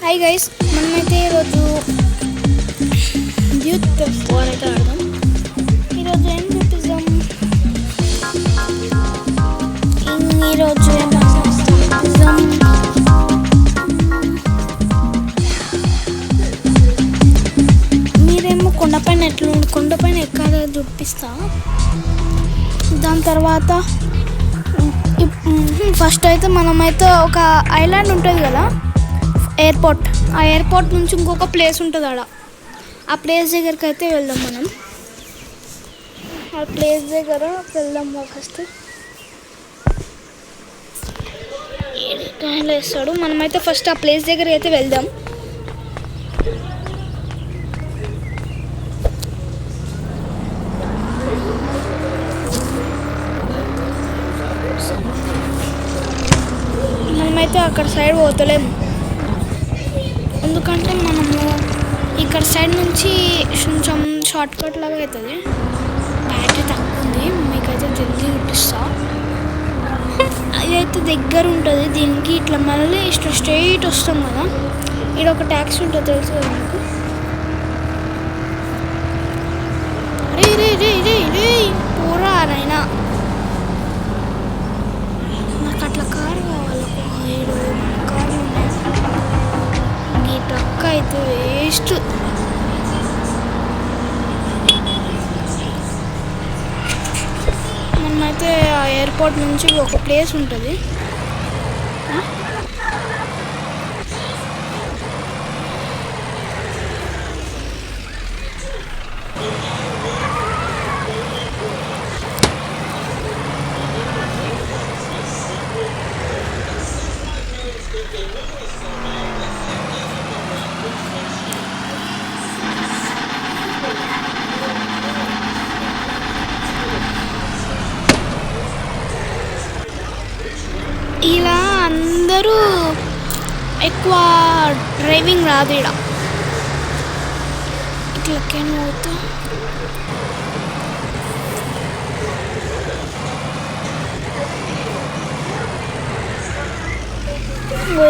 Hi guys, మనమైతే ఈరోజు duet four అయితే ఆడదాం. ఈరోజు ఏం చూపిద్దాం? ఈరోజు మీరేమో కొండపైన ఎక్కాలో చూపిస్తా. దాని తర్వాత ఫస్ట్ అయితే మనమైతే ఒక ఐలాండ్ ఉంటుంది కదా, ఎయిర్పోర్ట్. ఆ ఎయిర్పోర్ట్ నుంచి ఇంకొక ప్లేస్ ఉంటుంది ఆడ. ఆ ప్లేస్ దగ్గరికి అయితే వెళ్దాం మనం. ఆ ప్లేస్ దగ్గర వెళ్దాం. ఫస్ట్ ట్రైన్లో వేస్తాడు. మనమైతే ఫస్ట్ ఆ ప్లేస్ దగ్గర అయితే వెళ్దాం. మనమైతే అక్కడ సైడ్ పోతలేము, ఎందుకంటే మనము ఇక్కడ సైడ్ నుంచి కొంచెం షార్ట్ కట్ లాగా అవుతుంది. బ్యాటరీ తక్కువ ఉంది, మీకైతే జల్దీ చూపిస్తా. ఇదైతే దగ్గర ఉంటుంది. దీనికి ఇట్లా మళ్ళీ ఇట్లా స్ట్రైట్ వస్తాం కదా. ఇక్కడ ఒక ట్యాక్సీ ఉంటుంది, తెలుసు కదా మీకు. రే రే రే రే రే పోరా నైనా, నాకు అట్లా కారు కావాలి. మన కారు ఉన్నాయి. ఈ ట్రక్ అయితే వేస్ట్. మనమైతే ఆ ఎయిర్పోర్ట్ నుంచి ఒక ప్లేస్ ఉంటుంది. ఇలా అందరూ ఎక్కువ డ్రైవింగ్ రాదు. ఇక్కడ ఇట్లకేం పోతా.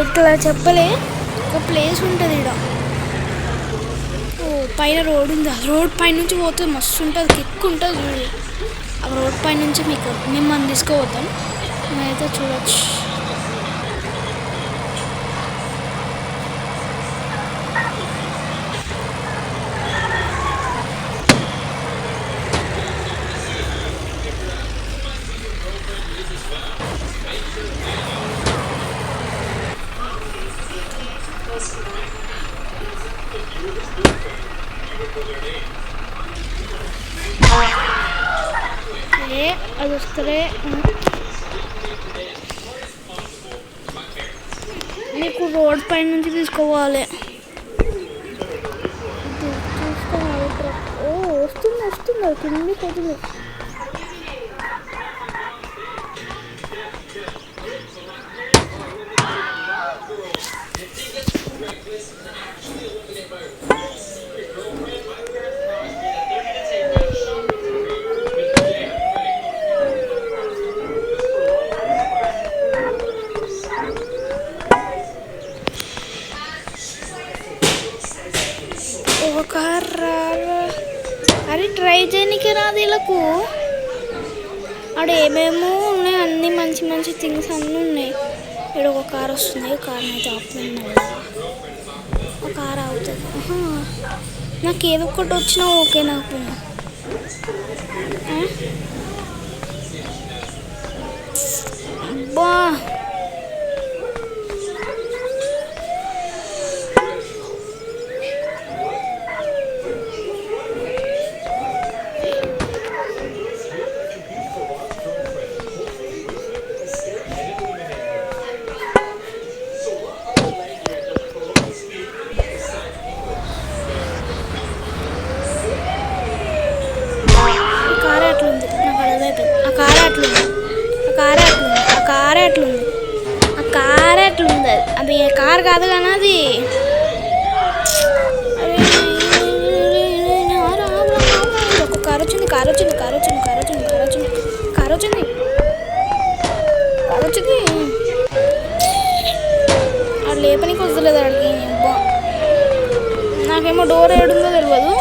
ఇట్లా చెప్పలే, ఒక ప్లేస్ ఉంటుంది ఇక్కడ. పైన రోడ్ ఉంది. ఆ రోడ్ పై నుంచి పోతే మస్తు ఉంటుంది, కిక్ ఉంటుంది చూడు. ఆ రోడ్ పై నుంచి మిమ్మల్ని తీసుకుపోతాను. మేమైతే చూడొచ్చు. అది వస్తే మీకు రోడ్ పై నుంచి తీసుకోవాలి. వస్తుంది అది కింది పోతుంది. అరే ట్రై చేయడానికి రాదు వీళ్ళకు. అక్కడ ఏమేమో ఉన్నాయి, అన్నీ మంచి మంచి థింగ్స్ అన్నీ ఉన్నాయి. ఇక్కడ ఒక కార్ వస్తుంది. కార్ని అయితే ఆపుతుంది. ఒక కార్ అవుతుంది. నాకు ఏదో ఒకటి వచ్చినా ఓకే. నాకు అబ్బా, ఆ కారే అట్లుంది. నాకేమో డోర్ ఏడుందో తెలియదు.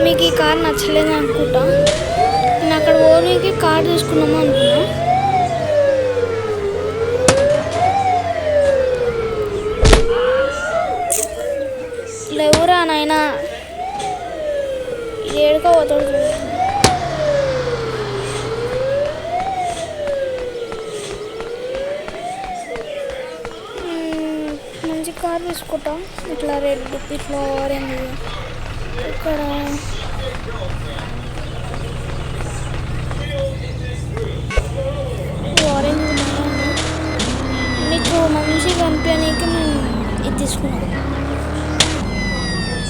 మీకు ఈ కార్ నచ్చలేదు అనుకుంటా. నేను అక్కడ ఓన్లీ కార్ తీసుకున్నాము అనుకున్నా. లేవురా నాయనా, ఏడుకో పోతాడు. మంచి కార్ తీసుకుంటాం. ఇట్లా రెడ్, ఇట్లా ఆరెంజ్. ఇక్కడ ఆరెంజ్ మీకు మంచిగా అనిపించడానికి మేము ఇది తీసుకున్నాం.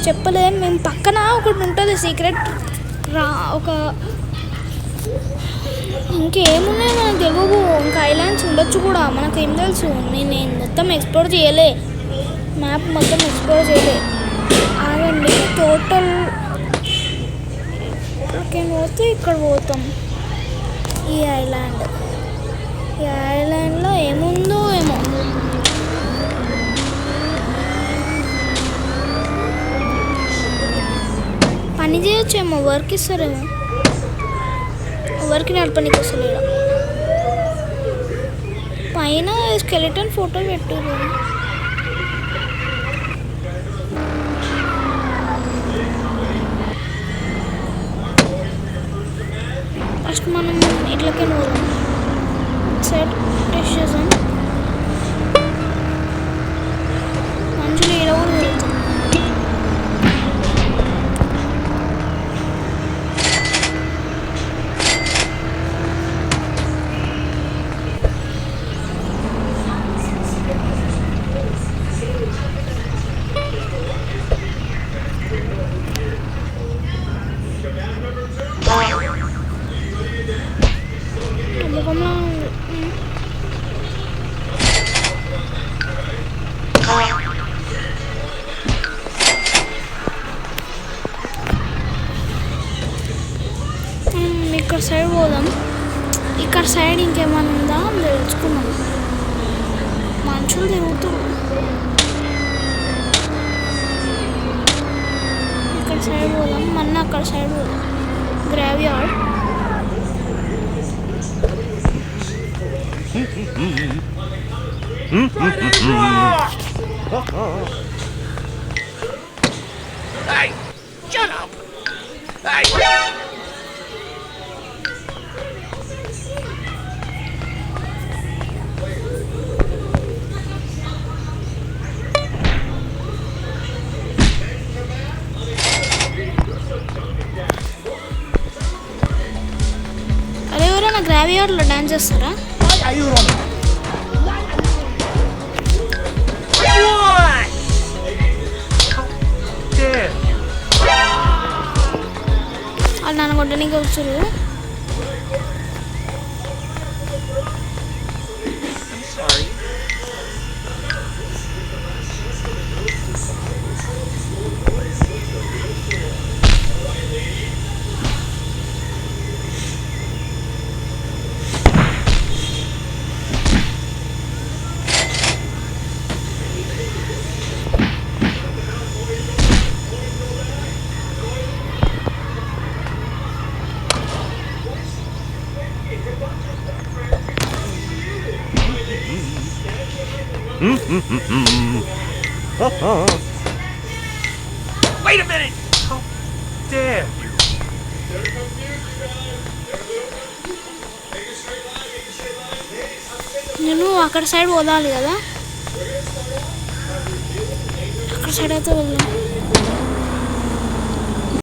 చెప్పలేదు, మేము పక్కన ఒకటి ఉంటుంది సీక్రెట్ ఒక ఇంకేమున్నాయి మనకు తెలియవు. ఇంకా ఐలాండ్స్ ఉండొచ్చు కూడా, మనకేం తెలుసు. నేను మొత్తం ఎక్స్ప్లోర్ చేయలే, మ్యాప్ మొత్తం ఎక్స్ప్లోర్ చేయలే. ఆగండి, టోటల్ ఇక్కడికి పోతే ఇక్కడ పోతాం. ఈ ఐలాండ్లో ఏముందో ఏమో. పని చేయొచ్చేమో, వర్క్ ఇస్తారేమో. వర్క్ నడపనికి వస్తలేడా. పైన స్కెలిటన్ ఫోటో పెట్టారు. ఫస్ట్ మనం ఇట్లకే పోదాం. సెట్ టెస్ట్ చేసాం. మనుషులు ఈడ కూడా వెళ్తాం. ఇక్కడ సైడ్ పోదాం. ఇక్కడ సైడ్ ఇంకేమైనా ఉందా తెలుసుకున్నాం. మనుషులు తిరుగుతారు. ఇక్కడ సైడ్ పోదాం. మొన్న అక్కడ సైడ్ పోదాం. గ్రావ్ yard. Hey! Shut up! Hey! అరే ఎవరైనా గ్రావ్ యార్డ్లో డాన్స్ చేస్తారా? వాళ్ళు నన్ను కొట్టడానికి వచ్చారు. Wait a minute! How dare you? నేను అక్కడ సైడ్ పోదాలి కదా. అక్కడ సైడ్ అయితే వెళ్దాం.